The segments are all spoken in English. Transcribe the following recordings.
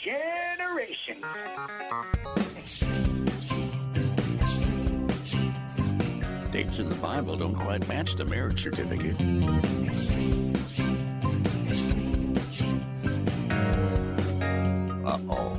generation. Dates in the Bible don't quite match the marriage certificate. Uh-oh.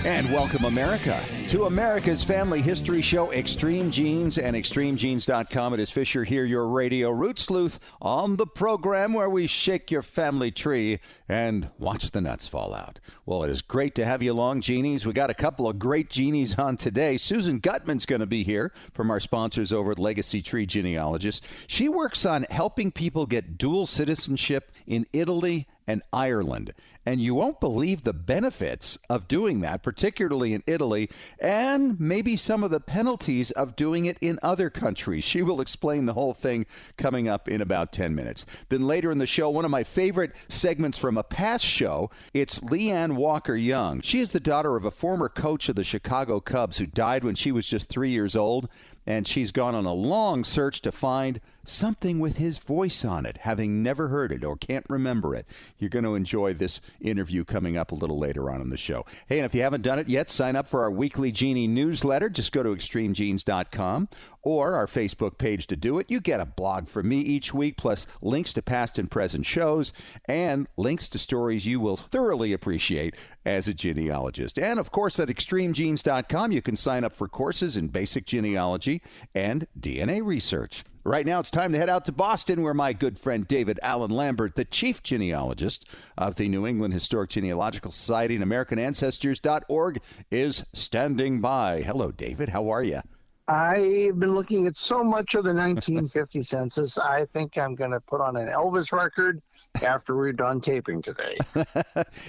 And welcome, America, to America's family history show, Extreme Genes and ExtremeGenes.com. It is Fisher here, your radio root sleuth, on the program where we shake your family tree and watch the nuts fall out. Well, it is great to have you along, Genies. We got a couple of great Genies on today. Susan Gutman's going to be here from our sponsors over at Legacy Tree Genealogist. She works on helping people get dual citizenship in Italy and Ireland. And you won't believe the benefits of doing that, particularly in Italy, and maybe some of the penalties of doing it in other countries. She will explain the whole thing coming up in about 10 minutes. Then later in the show, one of my favorite segments from a past show, it's Leann Walker Young. She is the daughter of a former coach of the Chicago Cubs who died when she was just 3 years old. And she's gone on a long search to find something with his voice on it, having never heard it or can't remember it. You're going to enjoy this interview coming up a little later on in the show. Hey, and if you haven't done it yet, sign up for our weekly Genie newsletter. Just go to ExtremeGenes.com or our Facebook page to do it. You get a blog from me each week, plus links to past and present shows and links to stories you will thoroughly appreciate as a genealogist. And, of course, at ExtremeGenes.com, you can sign up for courses in basic genealogy and DNA research. Right now, it's time to head out to Boston, where my good friend David Allen Lambert, the chief genealogist of the New England Historic Genealogical Society and AmericanAncestors.org, is standing by. Hello, David. How are you? I've been looking at so much of the 1950 census, I think I'm going to put on an Elvis record after we're done taping today.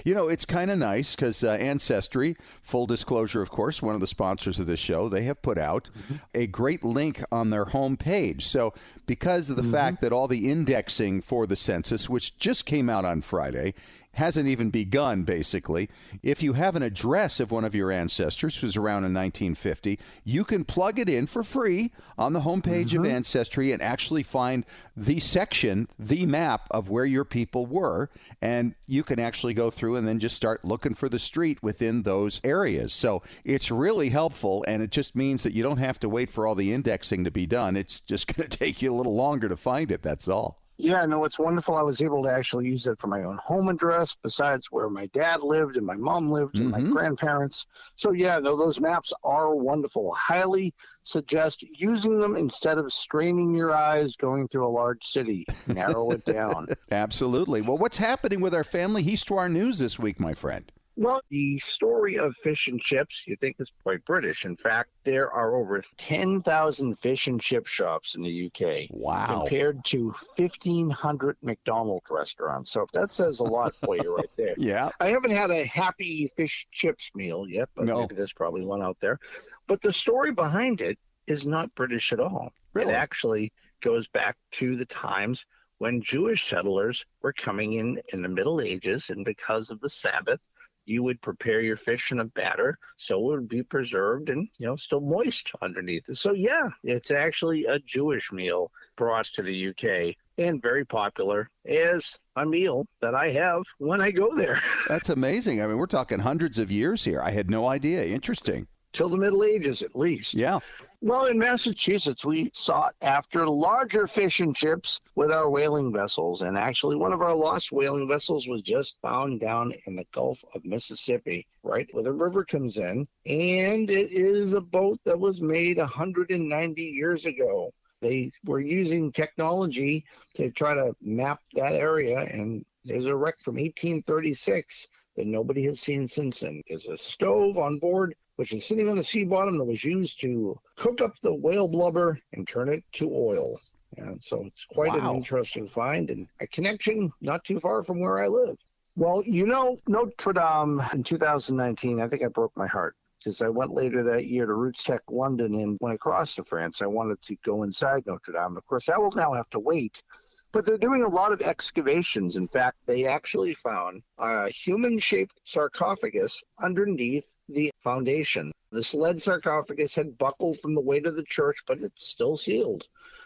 You know, it's kind of nice because Ancestry, full disclosure, of course, one of the sponsors of this show, they have put out a great link on their homepage. So because of the fact that all the indexing for the census, which just came out on Friday, hasn't even begun, basically. If you have an address of one of your ancestors who's around in 1950, you can plug it in for free on the homepage of Ancestry and actually find the section, the map of where your people were, and you can actually go through and then just start looking for the street within those areas. So it's really helpful, and it just means that you don't have to wait for all the indexing to be done. It's just going to take you a little longer to find it, that's all. Yeah, no, it's wonderful. I was able to actually use it for my own home address, besides where my dad lived and my mom lived and my grandparents. So, yeah, no, those maps are wonderful. Highly suggest using them instead of straining your eyes going through a large city. Narrow it down. Absolutely. Well, what's happening with our family histoire news this week, my friend? Well, the story of fish and chips, you think, is quite British. In fact, there are over 10,000 fish and chip shops in the UK. Wow. Compared to 1,500 McDonald's restaurants. So that says a lot for you right there. Yeah. I haven't had a happy fish chips meal yet, but maybe there's probably one out there. But the story behind it is not British at all. Really? It actually goes back to the times when Jewish settlers were coming in the Middle Ages, and because of the Sabbath, you would prepare your fish in a batter so it would be preserved and, still moist underneath. So, yeah, it's actually a Jewish meal brought to the UK and very popular as a meal that I have when I go there. That's amazing. I mean, we're talking hundreds of years here. I had no idea. Interesting. Till the Middle Ages, at least. Yeah. Well, in Massachusetts, we sought after larger fish and chips with our whaling vessels. And actually, one of our lost whaling vessels was just found down in the Gulf of Mississippi, right where the river comes in. And it is a boat that was made 190 years ago. They were using technology to try to map that area. And there's a wreck from 1836 that nobody has seen since then. There's a stove on board, which is sitting on the sea bottom, that was used to cook up the whale blubber and turn it to oil. And so it's quite an interesting find and a connection not too far from where I live. Well, Notre Dame in 2019, I think I broke my heart because I went later that year to Roots Tech London, and when I crossed to France, I wanted to go inside Notre Dame. Of course, I will now have to wait. But they're doing a lot of excavations. In fact, they actually found a human-shaped sarcophagus underneath the foundation. This lead sarcophagus had buckled from the weight of the church, but it's still sealed.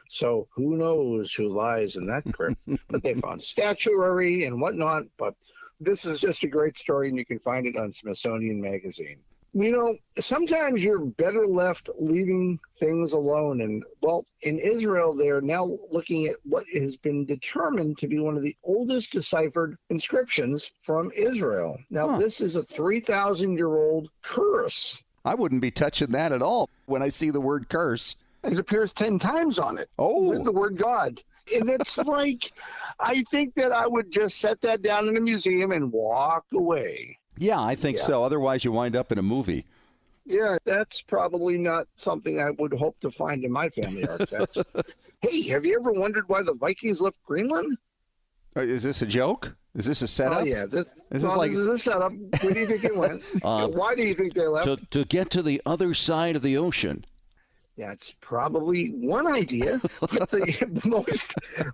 So who knows who lies in that crypt. But they found statuary and whatnot. But this is just a great story, and you can find it on Smithsonian Magazine. You know, sometimes you're better left leaving things alone. And, well, in Israel, they're now looking at what has been determined to be one of the oldest deciphered inscriptions from Israel. Now, This is a 3,000-year-old curse. I wouldn't be touching that at all when I see the word curse. It appears 10 times on it with the word God. And it's like, I think that I would just set that down in a museum and walk away. Yeah, I think so. Otherwise, you wind up in a movie. Yeah, that's probably not something I would hope to find in my family archives. Hey, have you ever wondered why the Vikings left Greenland? Is this a joke? Is this a setup? Oh, yeah. This is a setup. Where do you think they went? Why do you think they left? To get to the other side of the ocean. That's probably one idea. But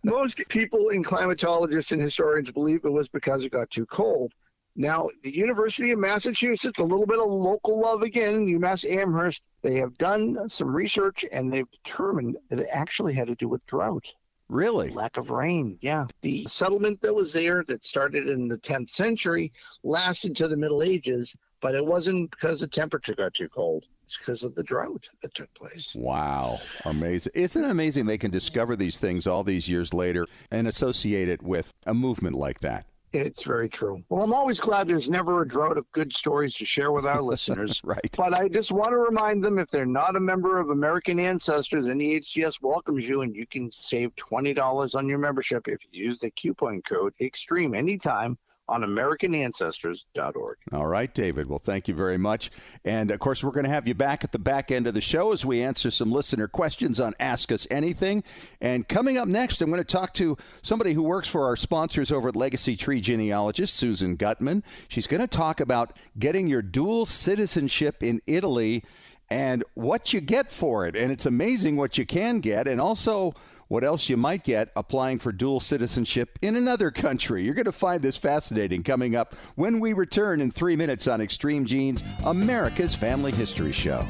most people and climatologists and historians believe it was because it got too cold. Now, the University of Massachusetts, a little bit of local love again, UMass Amherst, they have done some research and they've determined that it actually had to do with drought. Really? Lack of rain, yeah. The settlement that was there that started in the 10th century lasted to the Middle Ages, but it wasn't because the temperature got too cold. It's because of the drought that took place. Wow. Amazing. Isn't it amazing they can discover these things all these years later and associate it with a movement like that? It's very true. Well, I'm always glad there's never a drought of good stories to share with our listeners. Right. But I just want to remind them, if they're not a member of American Ancestors, NEHCS welcomes you, and you can save $20 on your membership if you use the coupon code EXTREME anytime on AmericanAncestors.org. All right, David. Well, thank you very much. And, of course, we're going to have you back at the back end of the show as we answer some listener questions on Ask Us Anything. And coming up next, I'm going to talk to somebody who works for our sponsors over at Legacy Tree Genealogist, Susan Gutman. She's going to talk about getting your dual citizenship in Italy and what you get for it. And it's amazing what you can get, and also what else you might get applying for dual citizenship in another country. You're going to find this fascinating coming up when we return in 3 minutes on Extreme Genes, America's Family History Show.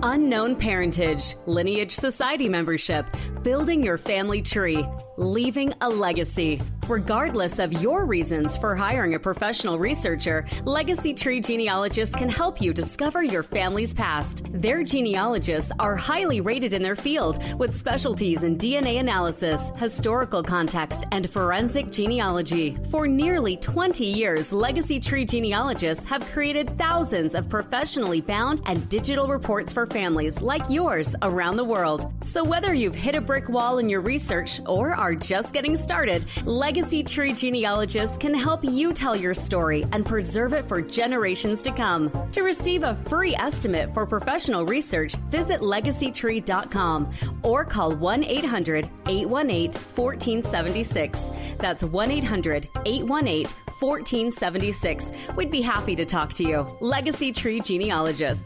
Unknown parentage, lineage society membership, building your family tree, leaving a legacy. Regardless of your reasons for hiring a professional researcher, Legacy Tree Genealogists can help you discover your family's past. Their genealogists are highly rated in their field with specialties in DNA analysis, historical context, and forensic genealogy. For nearly 20 years, Legacy Tree Genealogists have created thousands of professionally bound and digital reports for families like yours around the world. So whether you've hit a brick wall in your research or are just getting started, Legacy Tree Genealogists can help you tell your story and preserve it for generations to come. To receive a free estimate for professional research, visit legacytree.com or call 1-800-818-1476. That's 1-800-818-1476. We'd be happy to talk to you. Legacy Tree Genealogists.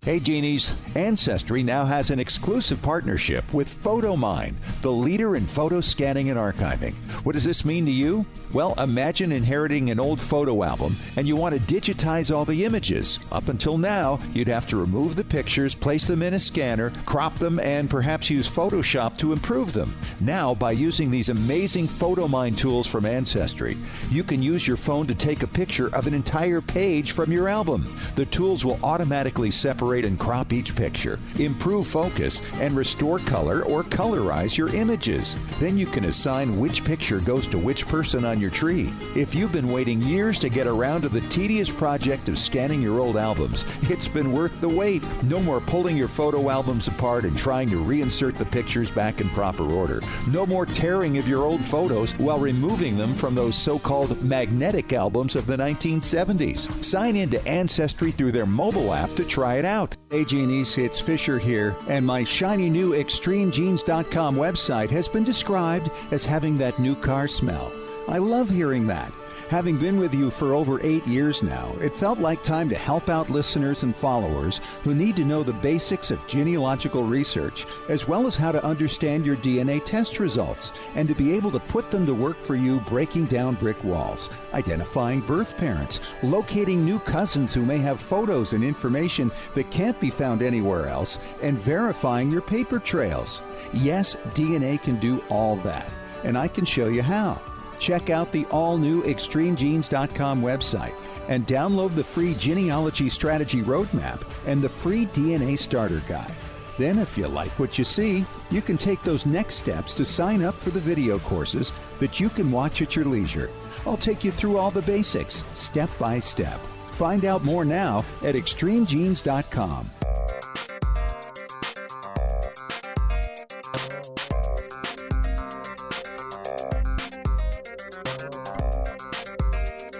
Hey Genies, Ancestry now has an exclusive partnership with PhotoMine, the leader in photo scanning and archiving. What does this mean to you? Well, imagine inheriting an old photo album and you want to digitize all the images. Up until now, you'd have to remove the pictures, place them in a scanner, crop them, and perhaps use Photoshop to improve them. Now, by using these amazing PhotoMine tools from Ancestry, you can use your phone to take a picture of an entire page from your album. The tools will automatically separate and crop each picture, improve focus, and restore color or colorize your images. Then you can assign which picture goes to which person on your tree. If you've been waiting years to get around to the tedious project of scanning your old albums, it's been worth the wait. No more pulling your photo albums apart and trying to reinsert the pictures back in proper order. No more tearing of your old photos while removing them from those so-called magnetic albums of the 1970s. Sign in to Ancestry through their mobile app to try it out. Hey Genies, it's Fisher here, and my shiny new ExtremeGenes.com website has been described as having that new car smell. I love hearing that. Having been with you for over 8 years now, it felt like time to help out listeners and followers who need to know the basics of genealogical research, as well as how to understand your DNA test results, and to be able to put them to work for you, breaking down brick walls, identifying birth parents, locating new cousins who may have photos and information that can't be found anywhere else, and verifying your paper trails. Yes, DNA can do all that, and I can show you how. Check out the all-new ExtremeGenes.com website and download the free Genealogy Strategy Roadmap and the free DNA Starter Guide. Then, if you like what you see, you can take those next steps to sign up for the video courses that you can watch at your leisure. I'll take you through all the basics, step by step. Find out more now at ExtremeGenes.com.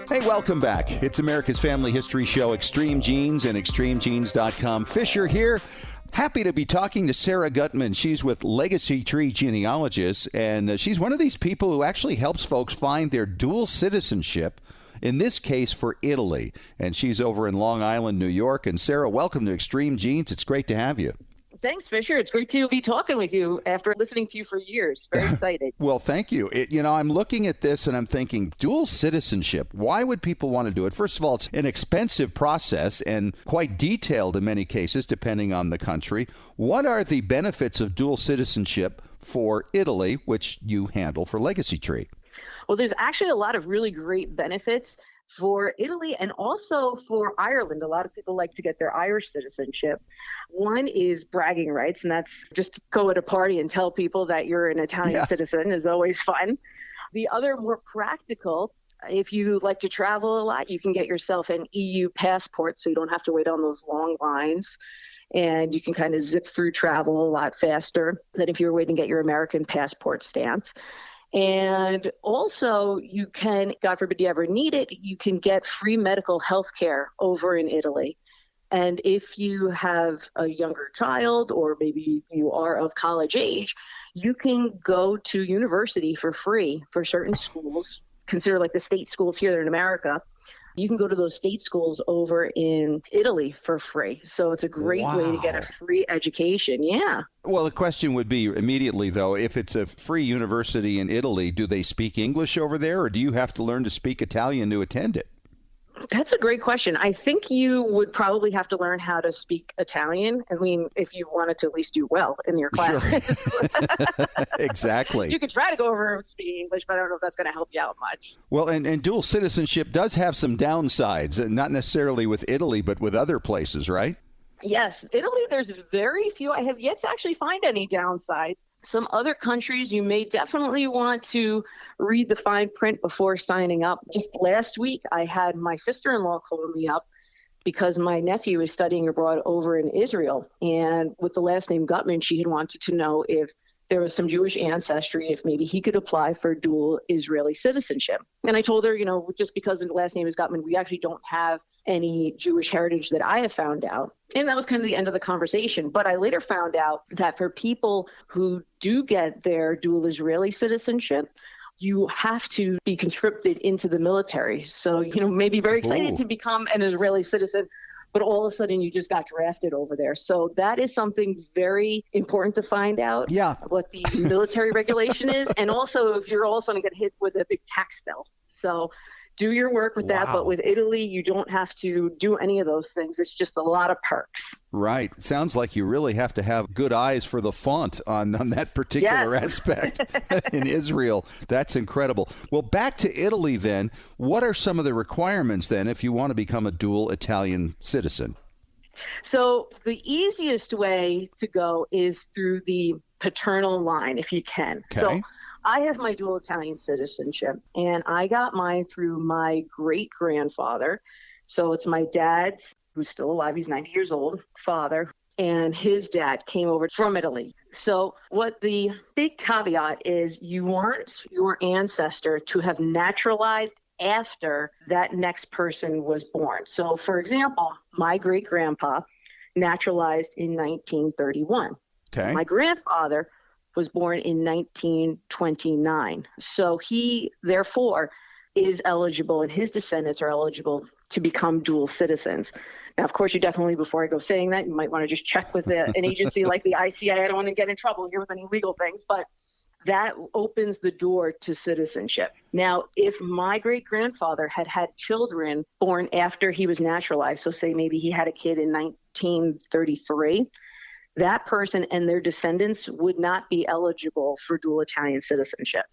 Hey, welcome back. It's America's Family History Show, Extreme Genes and ExtremeGenes.com. Fisher here. Happy to be talking to Sarah Gutman. She's with Legacy Tree Genealogists, and she's one of these people who actually helps folks find their dual citizenship, in this case for Italy. And she's over in Long Island, New York. And Sarah, welcome to Extreme Genes. It's great to have you. Thanks, Fisher. It's great to be talking with you after listening to you for years. Very excited. Well, thank you. I'm looking at this and I'm thinking, dual citizenship, why would people want to do it? First of all, it's an expensive process and quite detailed in many cases, depending on the country. What are the benefits of dual citizenship for Italy, which you handle for Legacy Tree? Well, there's actually a lot of really great benefits for Italy and also for Ireland. A lot of people like to get their Irish citizenship. One is bragging rights, and that's just go at a party and tell people that you're an Italian citizen is always fun. The other, more practical, if you like to travel a lot, you can get yourself an EU passport so you don't have to wait on those long lines. And you can kind of zip through travel a lot faster than if you were waiting to get your American passport stamped. And also, you can, God forbid you ever need it, you can get free medical health care over in Italy. And if you have a younger child, or maybe you are of college age, you can go to university for free for certain schools, consider like the state schools here in America. You can go to those state schools over in Italy for free. So it's a great way to get a free education. Yeah. Well, the question would be immediately, though, if it's a free university in Italy, do they speak English over there, or do you have to learn to speak Italian to attend it? That's a great question. I think you would probably have to learn how to speak Italian. I mean, if you wanted to at least do well in your classes. Sure. Exactly. You could try to go over and speak English, but I don't know if that's going to help you out much. Well, and dual citizenship does have some downsides, not necessarily with Italy, but with other places, right? Yes, Italy, there's very few. I have yet to actually find any downsides. Some other countries, you may definitely want to read the fine print before signing up. Just last week, I had my sister-in-law call me up because my nephew is studying abroad over in Israel. And with the last name Gutman, she had wanted to know if there was some Jewish ancestry, if maybe he could apply for dual Israeli citizenship. And I told her, just because the last name is Gutman, we actually don't have any Jewish heritage that I have found out. And that was kind of the end of the conversation. But I later found out that for people who do get their dual Israeli citizenship, you have to be conscripted into the military. So, may be very excited to become an Israeli citizen, but all of a sudden you just got drafted over there. So that is something very important to find out what the military regulation is. And also if you're all of a sudden get hit with a big tax bill. So do your work with that. But with Italy, you don't have to do any of those things. It's just a lot of perks. Right. Sounds like you really have to have good eyes for the font on that particular aspect in Israel. That's incredible. Well, back to Italy then. What are some of the requirements then if you want to become a dual Italian citizen? So the easiest way to go is through the paternal line, if you can. Okay. So I have my dual Italian citizenship, and I got mine through my great-grandfather. So it's my dad's, who's still alive, he's 90 years old, father, and his dad came over from Italy. So what the big caveat is, you want your ancestor to have naturalized after that next person was born. So, for example, my great-grandpa naturalized in 1931. Okay. My grandfather was born in 1929. So he, therefore, is eligible, and his descendants are eligible to become dual citizens. Now, of course, you definitely, before I go saying that, you might want to just check with an agency like the ICA. I don't want to get in trouble here with any legal things, but that opens the door to citizenship. Now, if my great-grandfather had had children born after he was naturalized, so say maybe he had a kid in 1933, that person and their descendants would not be eligible for dual Italian citizenship.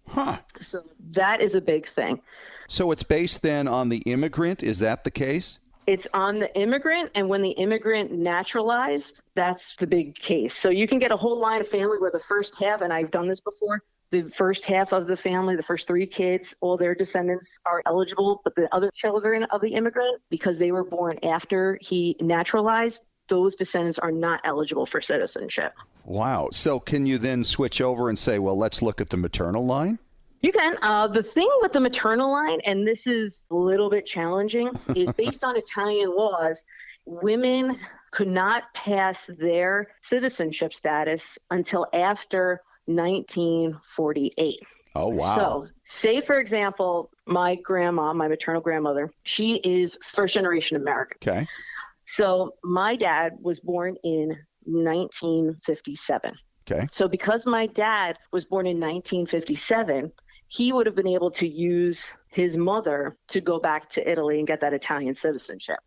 Huh. So that is a big thing. So it's based then on the immigrant. Is that the case? It's on the immigrant, and when the immigrant naturalized, that's the big case. So you can get a whole line of family where the first half, and I've done this before, the first half of the family, the first 3 kids, all their descendants are eligible, but the other children of the immigrant, because they were born after he naturalized, those descendants are not eligible for citizenship. Wow. So can you then switch over and say, well, let's look at the maternal line? You can. The thing with the maternal line, and this is a little bit challenging, is based on Italian laws, women could not pass their citizenship status until after 1948. Oh, wow. So say, for example, my grandma, my maternal grandmother, she is first generation American. Okay. So my dad was born in 1957. Okay. So because my dad was born in 1957, he would have been able to use his mother to go back to Italy and get that Italian citizenship.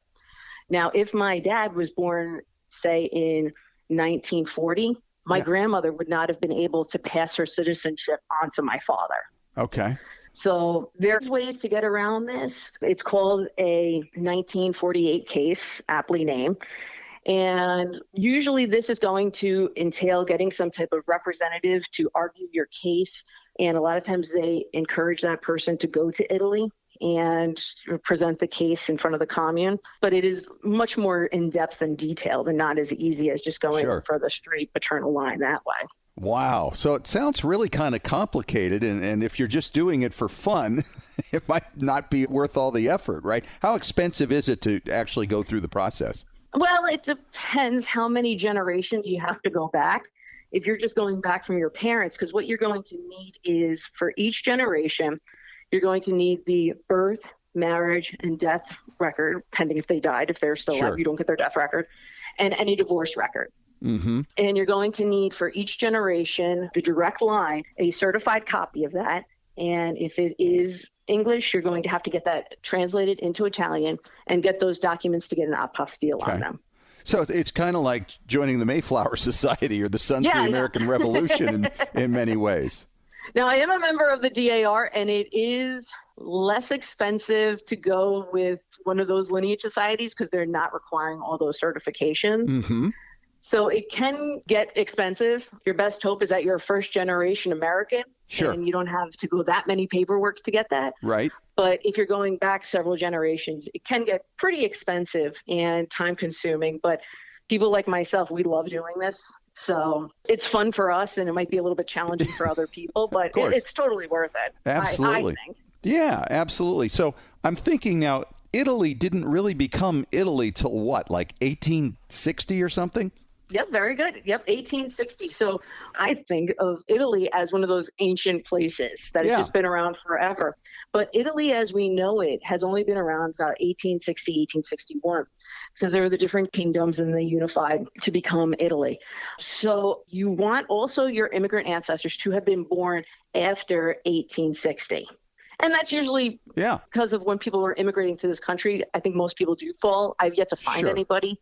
Now, if my dad was born, say, in 1940, my grandmother would not have been able to pass her citizenship on to my father. Okay. So there's ways to get around this. It's called a 1948 case, aptly named. And usually this is going to entail getting some type of representative to argue your case. And a lot of times they encourage that person to go to Italy and present the case in front of the commune. But it is much more in-depth and detailed and not as easy as just going for the straight paternal line that way. Wow. So it sounds really kind of complicated. And if you're just doing it for fun, it might not be worth all the effort, right? How expensive is it to actually go through the process? Well, it depends how many generations you have to go back. If you're just going back from your parents, because what you're going to need is for each generation, you're going to need the birth, marriage, and death record, pending if they died. If they're still alive, you don't get their death record, and any divorce record. Mm-hmm. And you're going to need for each generation, the direct line, a certified copy of that. And if it is English, you're going to have to get that translated into Italian and get those documents to get an apostille on them. So it's kind of like joining the Mayflower Society or the Sons of the American Revolution in many ways. Now, I am a member of the DAR, and it is less expensive to go with one of those lineage societies because they're not requiring all those certifications. Mm-hmm. So it can get expensive. Your best hope is that you're a first generation American. Sure. And you don't have to go that many paperworks to get that. Right. But if you're going back several generations, it can get pretty expensive and time consuming. But people like myself, we love doing this. So it's fun for us, and it might be a little bit challenging for other people, but it's totally worth it. Absolutely. I think. Yeah, absolutely. So I'm thinking now, Italy didn't really become Italy till what, like 1860 or something? Yep, very good. Yep, 1860. So I think of Italy as one of those ancient places that has just been around forever. But Italy as we know it has only been around about 1860, 1861, because there were the different kingdoms and they unified to become Italy. So you want also your immigrant ancestors to have been born after 1860. And that's usually because of when people were immigrating to this country. I think most people do fall. I've yet to find anybody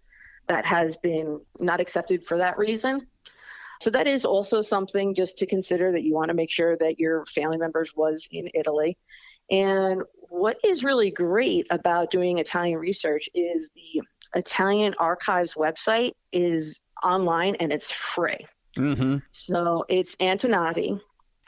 that has been not accepted for that reason. So that is also something just to consider, that you want to make sure that your family members was in Italy. And what is really great about doing Italian research is the Italian Archives website is online and it's free. Mm-hmm. So it's Antonati.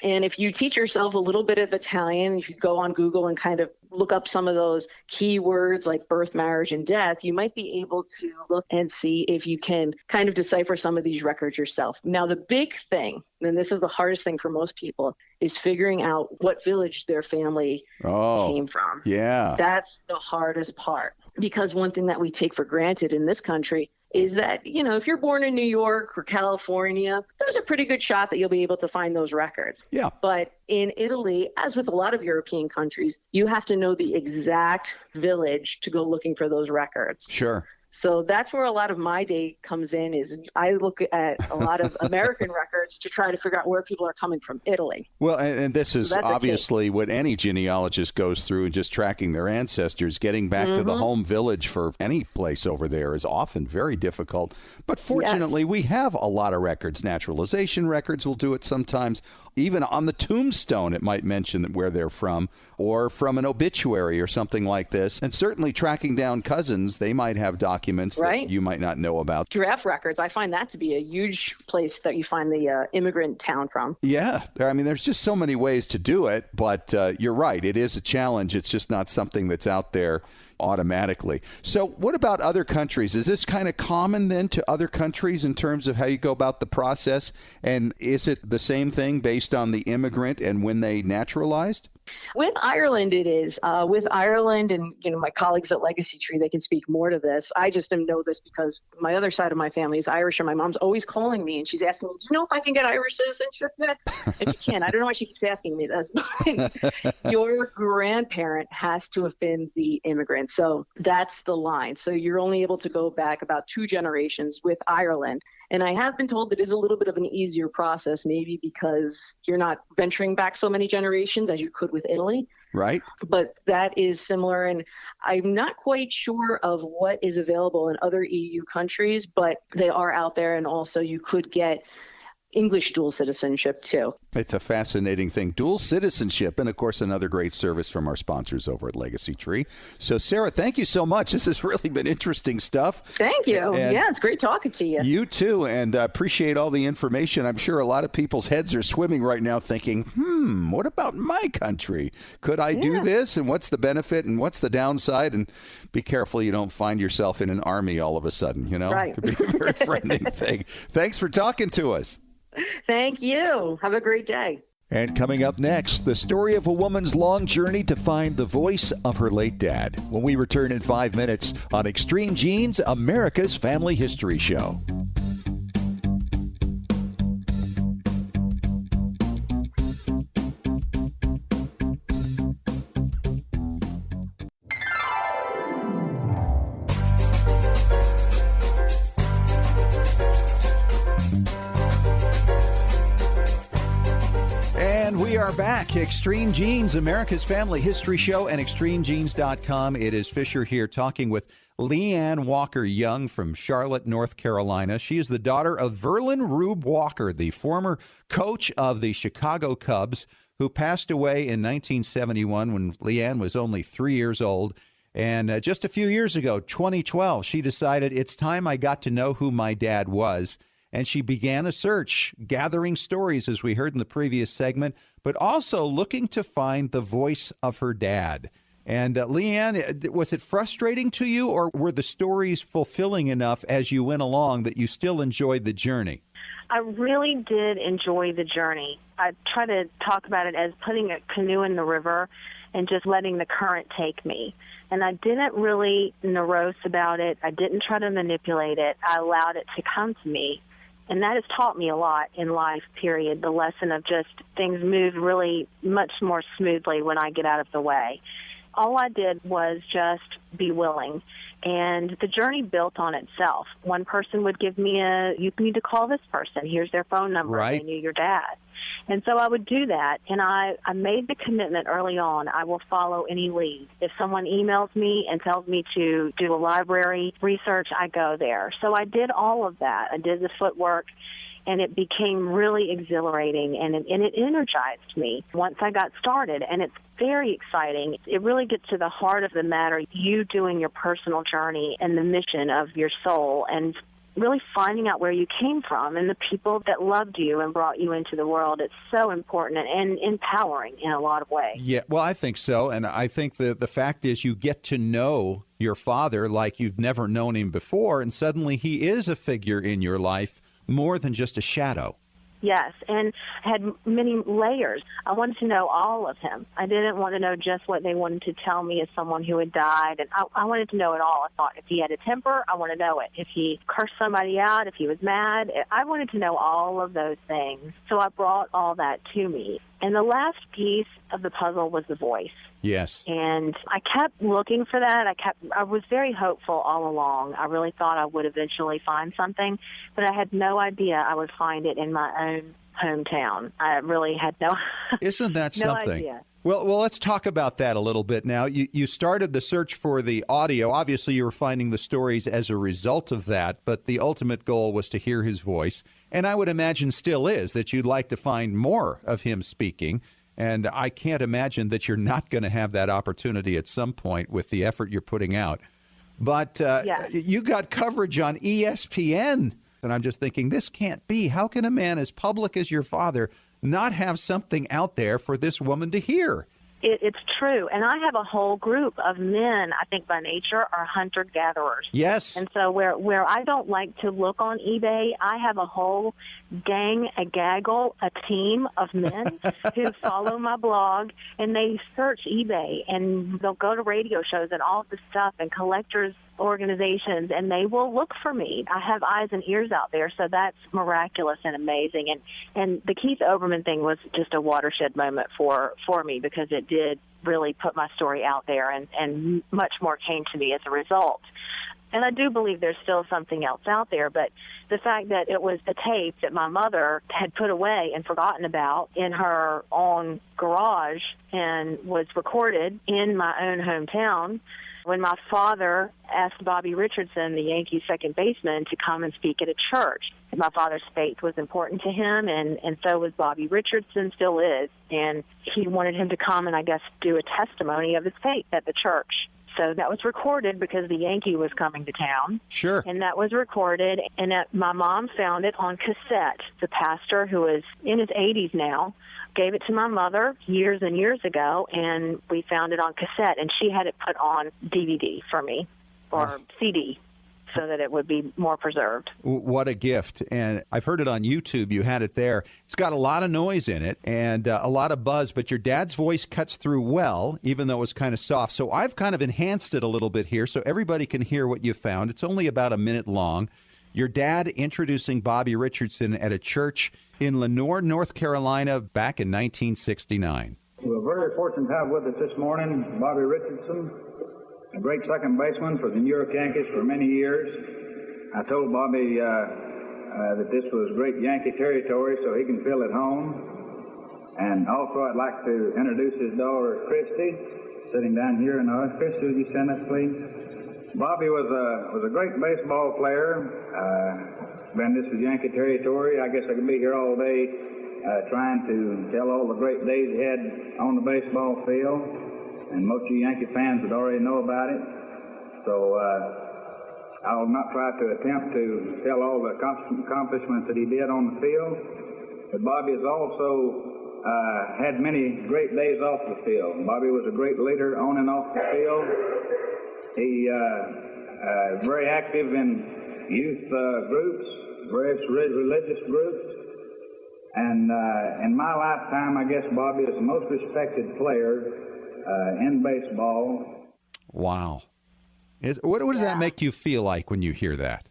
And if you teach yourself a little bit of Italian, if you go on Google and kind of look up some of those keywords like birth, marriage, and death, you might be able to look and see if you can kind of decipher some of these records yourself. Now, the big thing, and this is the hardest thing for most people, is figuring out what village their family came from. Yeah. That's the hardest part. Because one thing that we take for granted in this country is that, if you're born in New York or California, there's a pretty good shot that you'll be able to find those records. Yeah. But in Italy, as with a lot of European countries, you have to know the exact village to go looking for those records. Sure. So that's where a lot of my day comes in, is I look at a lot of American records to try to figure out where people are coming from Italy. Well, and this is obviously what any genealogist goes through, just tracking their ancestors. Getting back to the home village for any place over there is often very difficult. But fortunately, we have a lot of records. Naturalization records will do it sometimes. Even on the tombstone, it might mention where they're from, or from an obituary or something like this. And certainly tracking down cousins, they might have documents that you might not know about. Draft records, I find that to be a huge place that you find the immigrant town from. Yeah. I mean, there's just so many ways to do it, but you're right. It is a challenge. It's just not something that's out there automatically. So what about other countries? Is this kind of common then to other countries in terms of how you go about the process? And is it the same thing based on the immigrant and when they naturalized? With Ireland, it is. With Ireland, and my colleagues at Legacy Tree, they can speak more to this. I just don't know this because my other side of my family is Irish, and my mom's always calling me, and she's asking me, do you know if I can get Irish citizenship yet? And she can. I don't know why she keeps asking me this, but your grandparent has to have been the immigrant. So that's the line. So you're only able to go back about 2 generations with Ireland. And I have been told that is a little bit of an easier process, maybe because you're not venturing back so many generations as you could with Italy. Right. But that is similar. And I'm not quite sure of what is available in other EU countries, but they are out there. And also you could get English dual citizenship too. It's a fascinating thing. Dual citizenship, and of course, another great service from our sponsors over at Legacy Tree. So, Sarah, thank you so much. This has really been interesting stuff. Thank you. And it's great talking to you. You too, and appreciate all the information. I'm sure a lot of people's heads are swimming right now thinking, what about my country? Could I do this? And what's the benefit? And what's the downside? And be careful you don't find yourself in an army all of a sudden, Right. It could be a very frightening thing. Thanks for talking to us. Thank you. Have a great day. And coming up next, the story of a woman's long journey to find the voice of her late dad. When we return in 5 minutes on Extreme Genes, America's Family History Show. We are back. Extreme Genes, America's Family History Show, and ExtremeGenes.com. It is Fisher here talking with Leann Walker Young from Charlotte, North Carolina. She is the daughter of Verlin Rube Walker, the former coach of the Chicago Cubs, who passed away in 1971 when Leann was only 3 years old. And just a few years ago, 2012, she decided it's time I got to know who my dad was. And she began a search, gathering stories, as we heard in the previous segment, but also looking to find the voice of her dad. And Leann, was it frustrating to you, or were the stories fulfilling enough as you went along that you still enjoyed the journey? I really did enjoy the journey. I try to talk about it as putting a canoe in the river and just letting the current take me. And I didn't really morose about it. I didn't try to manipulate it. I allowed it to come to me. And that has taught me a lot in life, period. The lesson of just things move really much more smoothly when I get out of the way. All I did was just be willing. And the journey built on itself. One person would give me you need to call this person. Here's their phone number. Right. They knew your dad. And so I would do that. And I made the commitment early on, I will follow any lead. If someone emails me and tells me to do a library research, I go there. So I did all of that. I did the footwork. And it became really exhilarating, and it energized me once I got started. And it's very exciting. It really gets to the heart of the matter, you doing your personal journey and the mission of your soul, and really finding out where you came from and the people that loved you and brought you into the world. It's so important and empowering in a lot of ways. Yeah, well, I think so. And I think the fact is you get to know your father like you've never known him before, and suddenly he is a figure in your life more than just a shadow. Yes, and had many layers. I wanted to know all of him. I didn't want to know just what they wanted to tell me as someone who had died, and I wanted to know it all. I thought if he had a temper, I want to know it. If he cursed somebody out, if he was mad, I wanted to know all of those things. So I brought all that to me. And the last piece of the puzzle was the voice. Yes. And I kept looking for that. I was very hopeful all along. I really thought I would eventually find something, but I had no idea I would find it in my own hometown. I really had no Isn't that no something? idea. Well, let's talk about that a little bit now. You started the search for the audio. Obviously, you were finding the stories as a result of that, but the ultimate goal was to hear his voice. And I would imagine still is that you'd like to find more of him speaking. And I can't imagine that you're not going to have that opportunity at some point with the effort you're putting out. But Yes. You got coverage on ESPN. And I'm just thinking, this can't be. How can a man as public as your father not have something out there for this woman to hear? It's true. And I have a whole group of men, I think by nature, are hunter-gatherers. Yes. And so where I don't like to look on eBay, I have a whole gang, a gaggle, a team of men who follow my blog, and they search eBay, and they'll go to radio shows and all this stuff and collectors organizations, and they will look for me. I have eyes and ears out there, so that's miraculous and amazing. And the Keith Oberman thing was just a watershed moment for me, because it did really put my story out there, and much more came to me as a result. And I do believe there's still something else out there, but the fact that it was the tape that my mother had put away and forgotten about in her own garage and was recorded in my own hometown, when my father asked Bobby Richardson, the Yankees second baseman, to come and speak at a church. My father's faith was important to him, and so was Bobby Richardson, still is. And he wanted him to come and, I guess, do a testimony of his faith at the church. So that was recorded because the Yankee was coming to town. Sure. And that was recorded, and my mom found it on cassette. The pastor, who is in his 80s now, gave it to my mother years and years ago, and we found it on cassette, and she had it put on DVD for me, or CD, so that it would be more preserved. What a gift. And I've heard it on YouTube. You had it there. It's got a lot of noise in it and a lot of buzz, but your dad's voice cuts through well, even though it was kind of soft. So I've kind of enhanced it a little bit here so everybody can hear what you found. It's only about a minute long. Your dad introducing Bobby Richardson at a church in Lenoir, North Carolina, back in 1969. We're very fortunate to have with us this morning Bobby Richardson, a great second baseman for the New York Yankees for many years. I told Bobby that this was great Yankee territory, so he can feel at home. And also I'd like to introduce his daughter, Christy, sitting down here in the audience. Christy, would you stand up, please? Bobby was a great baseball player. Man, this is Yankee territory. I guess I could be here all day trying to tell all the great days he had on the baseball field. And most of you Yankee fans would already know about it. So I will not try to attempt to tell all the accomplishments that he did on the field. But Bobby has also had many great days off the field. Bobby was a great leader on and off the field. He very active in youth groups, various religious groups. And in my lifetime, I guess Bobby is the most respected player in baseball. Wow. What does that make you feel like when you hear that?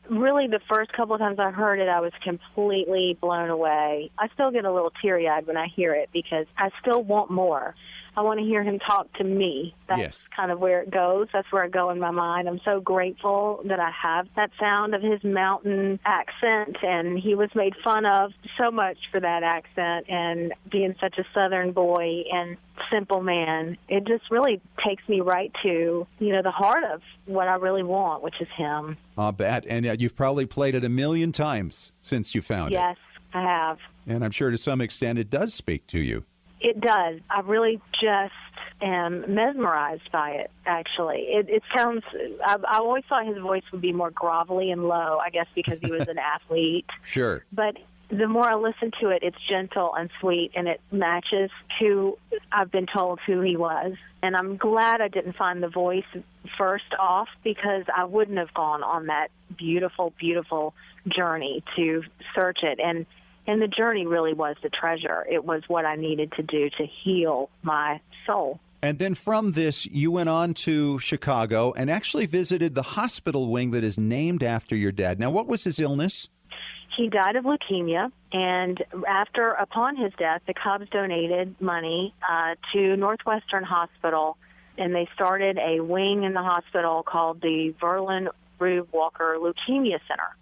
Really, the first couple of times I heard it, I was completely blown away. I still get a little teary-eyed when I hear it because I still want more. I want to hear him talk to me. That's kind of where it goes. That's where I go in my mind. I'm so grateful that I have that sound of his mountain accent, and he was made fun of so much for that accent and being such a Southern boy and simple man. It just really takes me right to, the heart of what I really want, which is him. I'll bet. And you've probably played it 1,000,000 times since you found it. Yes, I have. And I'm sure to some extent it does speak to you. It does. I really just am mesmerized by it, actually. It sounds, I always thought his voice would be more grovelly and low, I guess because he was an athlete. Sure. But the more I listen to it, it's gentle and sweet, and it matches who I've been told who he was. And I'm glad I didn't find the voice first off, because I wouldn't have gone on that beautiful, beautiful journey to search it. And And the journey really was the treasure. It was what I needed to do to heal my soul. And then from this, you went on to Chicago and actually visited the hospital wing that is named after your dad. Now, what was his illness? He died of leukemia, and upon his death, the Cubs donated money to Northwestern Hospital, and they started a wing in the hospital called the Rube Walker Leukemia Center.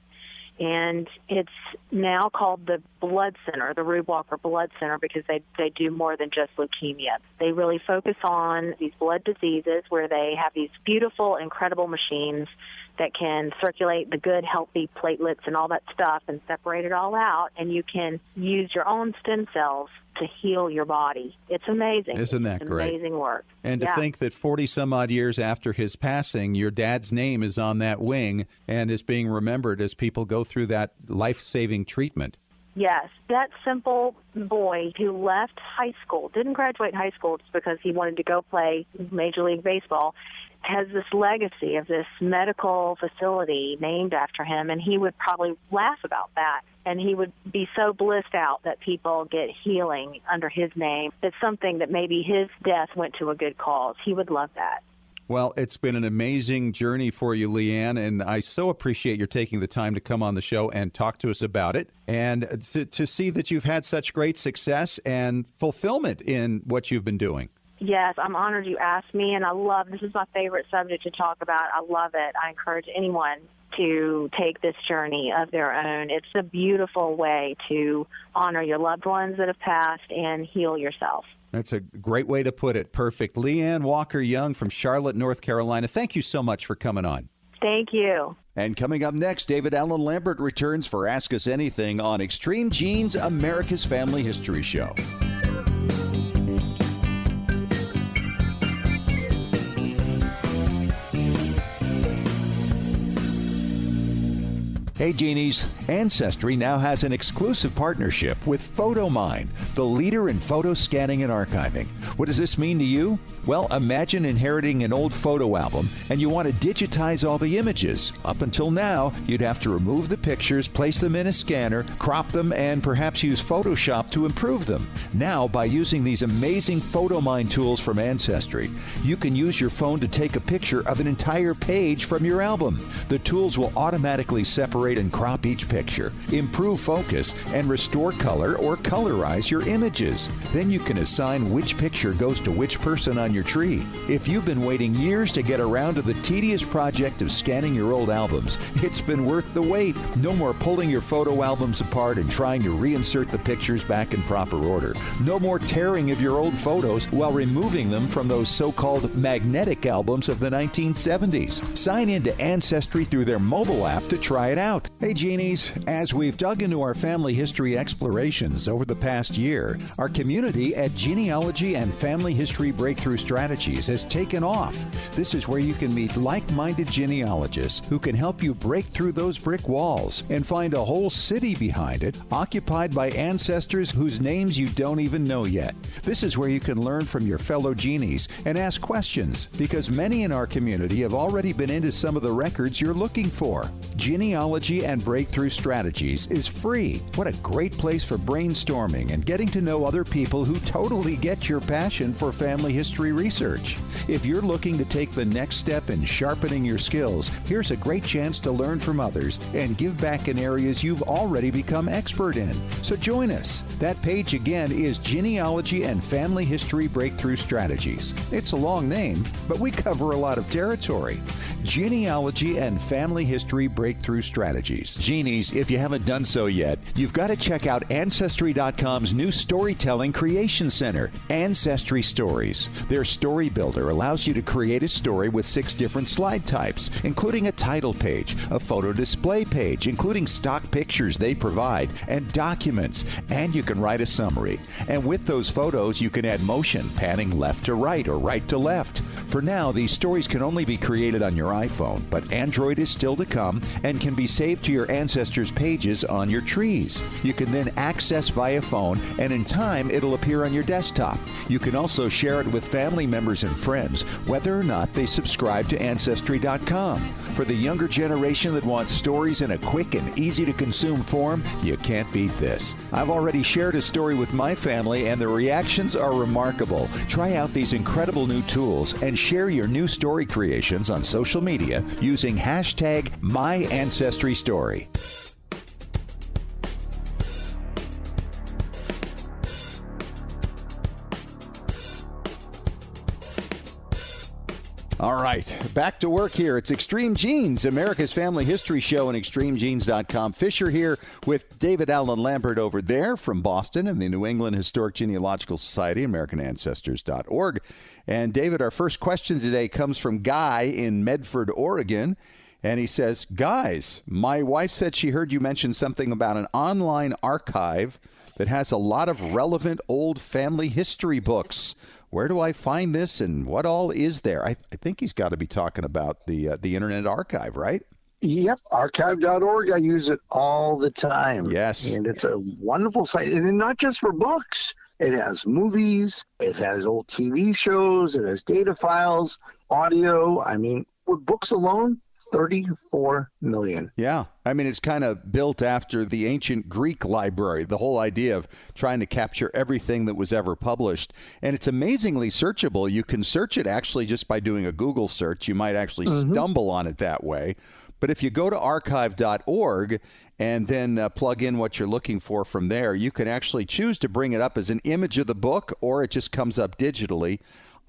And it's now called the Blood Center, the Rube Walker Blood Center, because they do more than just leukemia. They really focus on these blood diseases where they have these beautiful, incredible machines that can circulate the good, healthy platelets and all that stuff and separate it all out, and you can use your own stem cells to heal your body. It's amazing. Isn't that great? Amazing work. And to think that 40-some-odd years after his passing, your dad's name is on that wing and is being remembered as people go through that life-saving treatment. Yes, that simple boy who left high school, didn't graduate high school just because he wanted to go play Major League Baseball, has this legacy of this medical facility named after him, and he would probably laugh about that. And he would be so blissed out that people get healing under his name. It's something that maybe his death went to a good cause. He would love that. Well, it's been an amazing journey for you, Leann, and I so appreciate your taking the time to come on the show and talk to us about it, and to see that you've had such great success and fulfillment in what you've been doing. Yes, I'm honored you asked me, and this is my favorite subject to talk about. I love it. I encourage anyone to take this journey of their own. It's a beautiful way to honor your loved ones that have passed and heal yourself. That's a great way to put it. Perfect. Leann Walker Young from Charlotte, North Carolina. Thank you so much for coming on. Thank you. And coming up next, David Allen Lambert returns for Ask Us Anything on Extreme Genes, America's Family History Show. Hey Genies, Ancestry now has an exclusive partnership with PhotoMine, the leader in photo scanning and archiving. What does this mean to you? Well, imagine inheriting an old photo album and you want to digitize all the images. Up until now, you'd have to remove the pictures, place them in a scanner, crop them, and perhaps use Photoshop to improve them. Now, by using these amazing PhotoMine tools from Ancestry, you can use your phone to take a picture of an entire page from your album. The tools will automatically separate and crop each picture, improve focus, and restore color or colorize your images. Then you can assign which picture goes to which person on your tree. If you've been waiting years to get around to the tedious project of scanning your old albums, it's been worth the wait. No more pulling your photo albums apart and trying to reinsert the pictures back in proper order. No more tearing of your old photos while removing them from those so-called magnetic albums of the 1970s. Sign in to Ancestry through their mobile app to try it out. Hey Genies, as we've dug into our family history explorations over the past year, our community at Genealogy and Family History Breakthrough Strategies has taken off. This is where you can meet like-minded genealogists who can help you break through those brick walls and find a whole city behind it, occupied by ancestors whose names you don't even know yet. This is where you can learn from your fellow genies and ask questions, because many in our community have already been into some of the records you're looking for. Genealogy and Breakthrough Strategies is free. What a great place for brainstorming and getting to know other people who totally get your passion for family history research. If you're looking to take the next step in sharpening your skills, here's a great chance to learn from others and give back in areas you've already become expert in. So join us. That page again is Genealogy and Family History Breakthrough Strategies. It's a long name, but we cover a lot of territory. Genealogy and Family History Breakthrough Strategies. Genies, if you haven't done so yet, you've got to check out Ancestry.com's new Storytelling Creation Center, Ancestry Stories. Their story builder allows you to create a story with 6 different slide types, including a title page, a photo display page, including stock pictures they provide, and documents, and you can write a summary. And with those photos, you can add motion, panning left to right or right to left. For now, these stories can only be created on your iPhone, but Android is still to come and can be saved to your ancestors' pages on your trees. You can then access via phone, and in time, it'll appear on your desktop. You can also share it with family members and friends, whether or not they subscribe to Ancestry.com. For the younger generation that wants stories in a quick and easy-to-consume form, you can't beat this. I've already shared a story with my family, and the reactions are remarkable. Try out these incredible new tools and share your new story creations on social media using hashtag #MyAncestryStory. All right, back to work here. It's Extreme Genes, America's Family History Show, and ExtremeGenes.com. Fisher here with David Allen Lambert over there from Boston and the New England Historic Genealogical Society, AmericanAncestors.org. And David, our first question today comes from Guy in Medford, Oregon. And he says, guys, my wife said she heard you mention something about an online archive that has a lot of relevant old family history books. Where do I find this, and what all is there? I think he's got to be talking about the Internet Archive, right? Yep, archive.org. I use it all the time. Yes. And it's a wonderful site. And not just for books. It has movies. It has old TV shows. It has data files, audio. I mean, with books alone, 34 million. Yeah. I mean, it's kind of built after the ancient Greek library, the whole idea of trying to capture everything that was ever published. And it's amazingly searchable. You can search it actually just by doing a Google search. You might actually stumble on it that way. But if you go to archive.org and then plug in what you're looking for from there, you can actually choose to bring it up as an image of the book, or it just comes up digitally.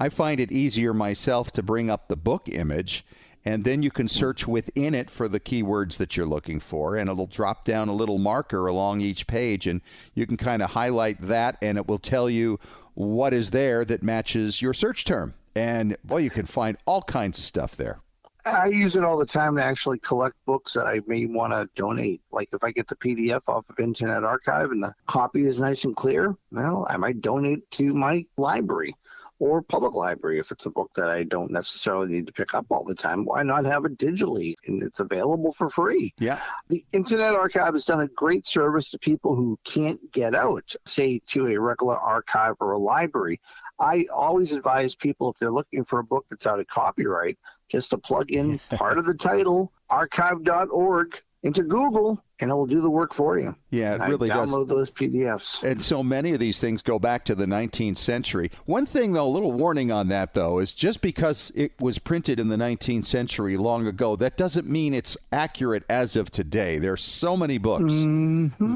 I find it easier myself to bring up the book image, and then you can search within it for the keywords that you're looking for, and it'll drop down a little marker along each page, and you can kind of highlight that, and it will tell you what is there that matches your search term. And, boy, you can find all kinds of stuff there. I use it all the time to actually collect books that I may want to donate. Like if I get the PDF off of Internet Archive and the copy is nice and clear, well, I might donate to my library or public library if it's a book that I don't necessarily need to pick up all the time. Why not have it digitally? And it's available for free. Yeah. The Internet Archive has done a great service to people who can't get out, say, to a regular archive or a library. I always advise people, if they're looking for a book that's out of copyright, just to plug in part of the title, archive.org, into Google, and it will do the work for you. Yeah, it really does. Download those PDFs. And so many of these things go back to the 19th century. One thing, though, a little warning on that, though, is just because it was printed in the 19th century long ago, that doesn't mean it's accurate as of today. There are so many books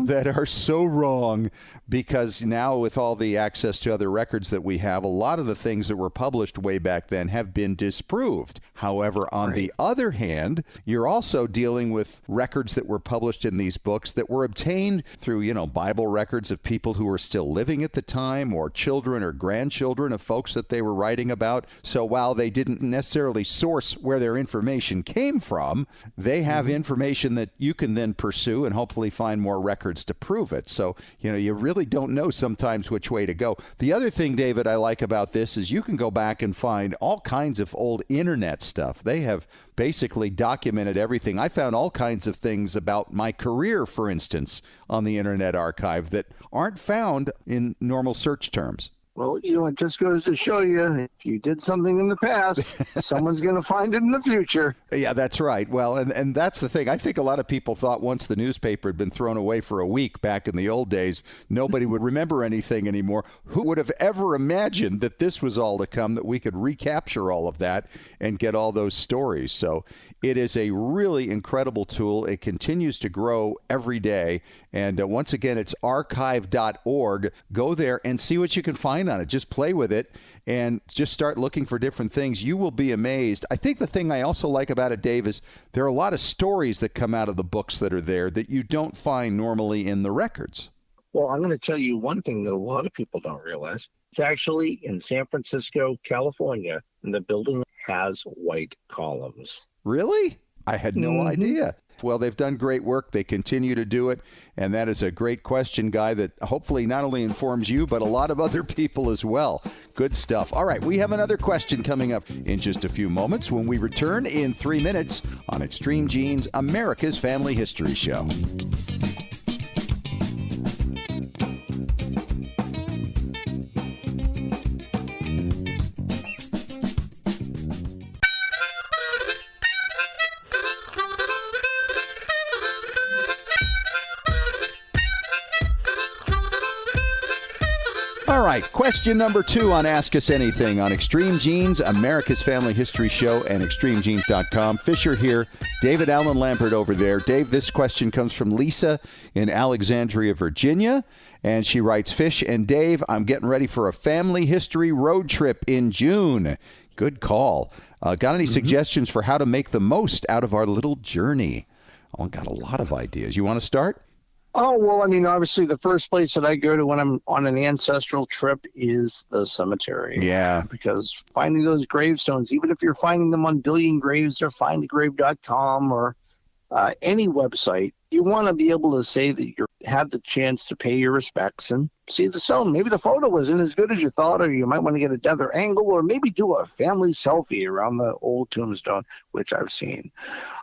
that are so wrong, because now with all the access to other records that we have, a lot of the things that were published way back then have been disproved. However, on the other hand, you're also dealing with records that were published in these books that were obtained through, Bible records of people who were still living at the time, or children or grandchildren of folks that they were writing about. So while they didn't necessarily source where their information came from, they have information that you can then pursue and hopefully find more records to prove it. So, you really don't know sometimes which way to go. The other thing, David, I like about this is you can go back and find all kinds of old internet stuff. They have basically documented everything. I found all kinds of things about my career, for instance, on the Internet Archive that aren't found in normal search terms. Well, it just goes to show you, if you did something in the past, someone's going to find it in the future. Yeah, that's right. Well, and that's the thing. I think a lot of people thought once the newspaper had been thrown away for a week back in the old days, nobody would remember anything anymore. Who would have ever imagined that this was all to come, that we could recapture all of that and get all those stories? So it is a really incredible tool. It continues to grow every day. And once again, it's archive.org. Go there and see what you can find on it. Just play with it and just start looking for different things. You will be amazed. I think the thing I also like about it, Dave, is there are a lot of stories that come out of the books that are there that you don't find normally in the records. Well, I'm going to tell you one thing that a lot of people don't realize. It's actually in San Francisco, California, and the building has white columns. Really? I had no idea. Well, they've done great work. They continue to do it. And that is a great question, Guy, that hopefully not only informs you, but a lot of other people as well. Good stuff. All right, we have another question coming up in just a few moments when we return in 3 minutes on Extreme Genes, America's Family History Show. All right, question number 2 on Ask Us Anything on Extreme Genes, America's Family History Show, and extremegenes.com. Fisher here, David Allen Lambert over there. Dave, this question comes from Lisa in Alexandria, Virginia, and she writes, Fish and Dave, I'm getting ready for a family history road trip in June. Good call. Got any suggestions for how to make the most out of our little journey? Oh, got a lot of ideas. You want to start? Oh, well, I mean, obviously the first place that I go to when I'm on an ancestral trip is the cemetery. Yeah. Because finding those gravestones, even if you're finding them on Billion Graves or findagrave.com or any website, you want to be able to say that you had the chance to pay your respects and see the stone. Maybe the photo wasn't as good as you thought, or you might want to get another angle, or maybe do a family selfie around the old tombstone, which I've seen.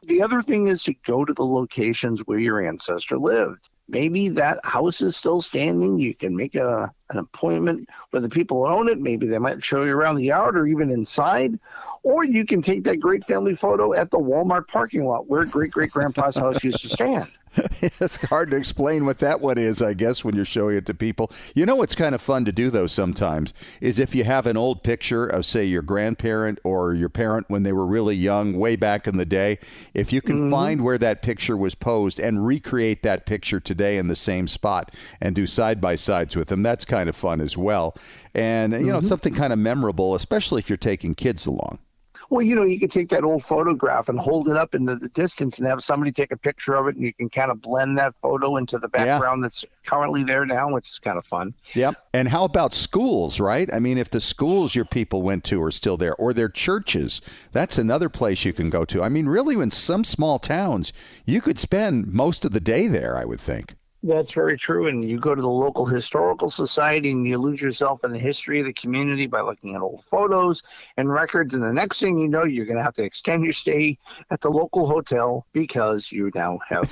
The other thing is to go to the locations where your ancestor lived. Maybe that house is still standing. You can make an appointment with the people who own it. Maybe they might show you around the yard or even inside. Or you can take that great family photo at the Walmart parking lot where great-great-grandpa's house used to stand. It's hard to explain what that one is, I guess, when you're showing it to people. You know what's kind of fun to do, though, sometimes, is if you have an old picture of, say, your grandparent or your parent when they were really young, way back in the day, if you can find where that picture was posed and recreate that picture today in the same spot and do side-by-sides with them, that's kind of fun as well. And, you know, something kind of memorable, especially if you're taking kids along. Well, you know, you could take that old photograph and hold it up into the distance and have somebody take a picture of it, and you can kind of blend that photo into the background that's currently there now, which is kind of fun. Yep. And how about schools, right? I mean, if the schools your people went to are still there, or their churches, that's another place you can go to. I mean, really, in some small towns, you could spend most of the day there, I would think. That's very true. And you go to the local historical society and you lose yourself in the history of the community by looking at old photos and records. And the next thing you know, you're going to have to extend your stay at the local hotel because you now have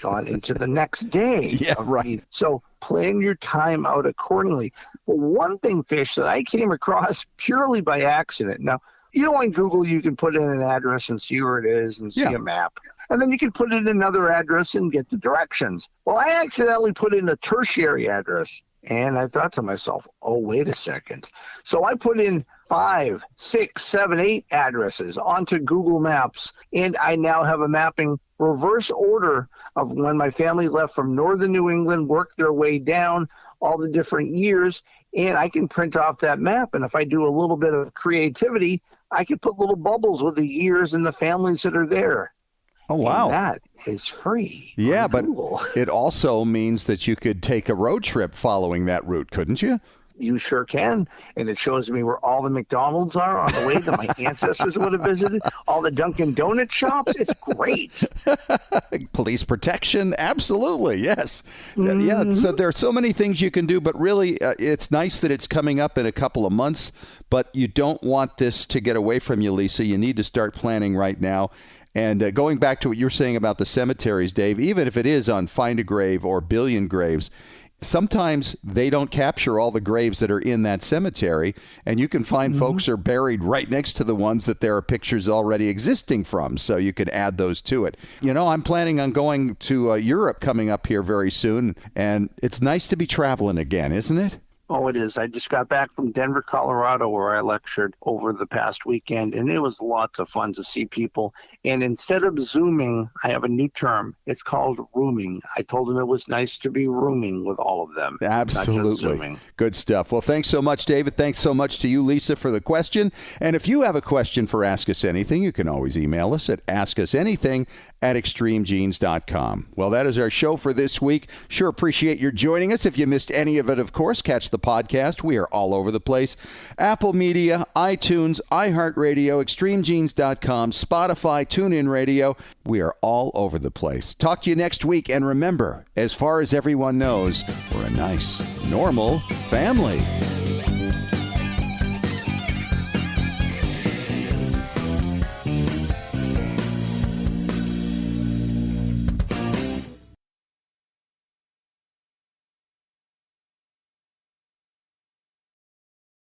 gone into the next day. Yeah, right. So plan your time out accordingly. Well, one thing, Fish, that I came across purely by accident. Now, you know, on Google, you can put in an address and see where it is and see a map. And then you can put in another address and get the directions. Well, I accidentally put in a tertiary address. And I thought to myself, oh, wait a second. So I put in 5, 6, 7, 8 addresses onto Google Maps. And I now have a mapping reverse order of when my family left from northern New England, worked their way down, all the different years. And I can print off that map. And if I do a little bit of creativity, I can put little bubbles with the years and the families that are there. Oh, wow. And that is free. Yeah, but Google. It also means that you could take a road trip following that route, couldn't you? You sure can. And it shows me where all the McDonald's are on the way that my ancestors would have visited, all the Dunkin' Donut shops. It's great. Police protection. Absolutely. Yes. Yeah. So there are so many things you can do, but really it's nice that it's coming up in a couple of months, but you don't want this to get away from you, Lisa. You need to start planning right now. And going back to what you were saying about the cemeteries, Dave, even if it is on Find a Grave or Billion Graves, sometimes they don't capture all the graves that are in that cemetery, and you can find folks are buried right next to the ones that there are pictures already existing from, so you can add those to it. You know, I'm planning on going to Europe coming up here very soon, and it's nice to be traveling again, isn't it? Oh, it is. I just got back from Denver, Colorado, where I lectured over the past weekend, and it was lots of fun to see people. And instead of Zooming, I have a new term. It's called rooming. I told them it was nice to be rooming with all of them. Absolutely. Not just Zooming. Good stuff. Well, thanks so much, David. Thanks so much to you, Lisa, for the question. And if you have a question for Ask Us Anything, you can always email us at askusanything@extremegenes.com. Well, that is our show for this week. Sure appreciate your joining us. If you missed any of it, of course, catch the podcast. We are all over the place. Apple Media, iTunes, iHeartRadio, extremegenes.com, Spotify, TuneIn Radio. We are all over the place. Talk to you next week. And remember, as far as everyone knows, we're a nice, normal family.